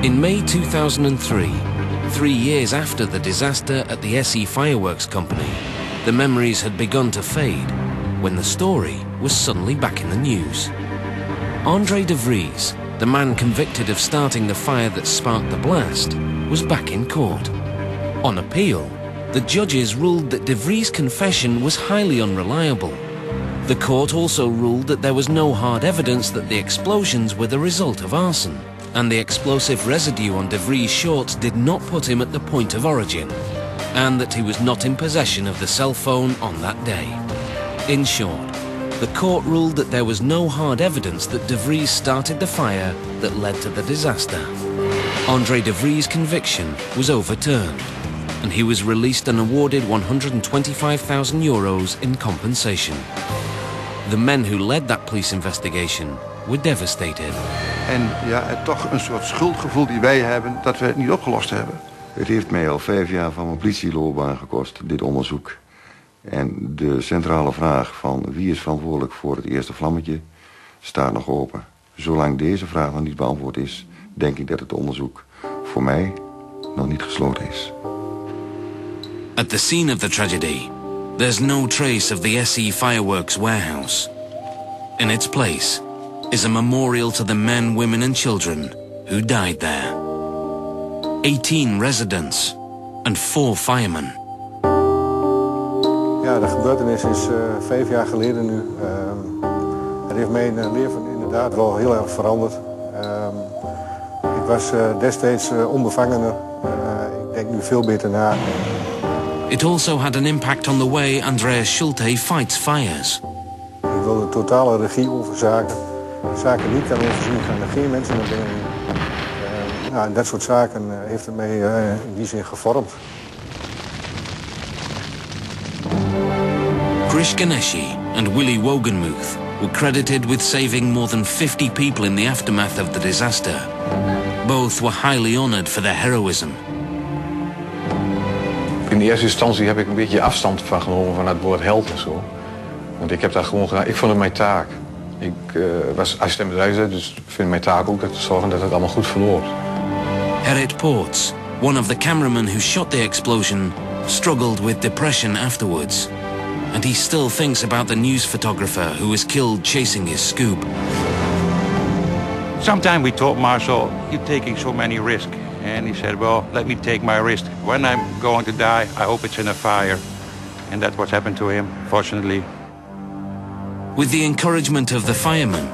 In May 2003, 3 years after the disaster at the SE Fireworks Company, the memories had begun to fade when the story was suddenly back in the news. André de Vries, the man convicted of starting the fire that sparked the blast, was back in court. On appeal, the judges ruled that de Vries' confession was highly unreliable. The court also ruled that there was no hard evidence that the explosions were the result of arson, and the explosive residue on de Vries' shorts did not put him at the point of origin, and that he was not in possession of the cell phone on that day. In short, the court ruled that there was no hard evidence that de Vries started the fire that led to the disaster. André de Vries' conviction was overturned, and he was released and awarded €125,000 in compensation. The men who led that police investigation were devastated. En ja, toch een soort schuldgevoel die wij hebben dat we het niet opgelost hebben. Het heeft mij al 5 jaar van mijn politieloopbaan gekost, dit onderzoek. En de centrale vraag van wie is verantwoordelijk voor het eerste vlammetje staat nog open. Zolang deze vraag nog niet beantwoord is, denk ik dat het onderzoek voor mij nog niet gesloten is. At the scene of the tragedy, there's no trace of the SE Fireworks warehouse. In its place is a memorial to the men, women and children who died there. 18 residents and 4 firemen. Ja, de gebeurtenis is 5 jaar geleden nu. Het heeft mijn leven inderdaad wel heel erg veranderd. Ik was destijds onbevangener. Ik denk nu veel beter na. It also had an impact on the way Andreas Schulte fights fires. Ik wil de totale regie over zaken. Zaken niet kan overzien, gaan er geen mensen naar binnen. En dat soort zaken heeft het mij in die zin gevormd. Krish Ganeshi and Willy Wogenmuth were credited with saving more than 50 people in the aftermath of the disaster. Both were highly honored for their heroism. In de eerste instantie heb ik een beetje afstand van genomen van het woord held en zo. Want ik heb dat gewoon gedaan. Ik vond het mijn taak. Ik was assistent bedrijfsarts, dus ik vind mijn taak ook te zorgen dat het allemaal goed verloopt. Gerrit Poorts, one of the cameramen who shot the explosion, struggled with depression afterwards. And he still thinks about the news photographer who was killed chasing his scoop. Sometime we told Marcel, you're taking so many risks. And he said, well, let me take my risk. When I'm going to die, I hope it's in a fire. And that's what happened to him, fortunately. With the encouragement of the firemen,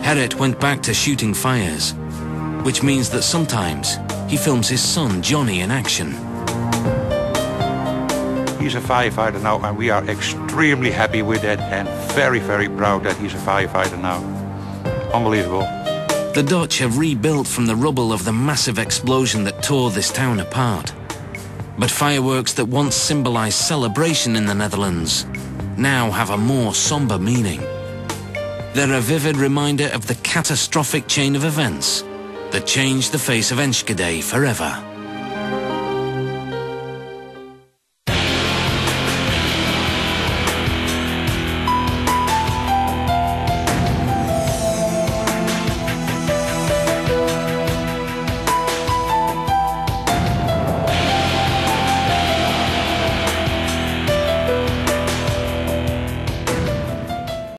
Gerrit went back to shooting fires, which means that sometimes he films his son Johnny in action. He's a firefighter now, and we are extremely happy with that and very, very proud that he's a firefighter now. Unbelievable. The Dutch have rebuilt from the rubble of the massive explosion that tore this town apart. But fireworks that once symbolized celebration in the Netherlands now have a more somber meaning. They're a vivid reminder of the catastrophic chain of events that changed the face of Enschede forever.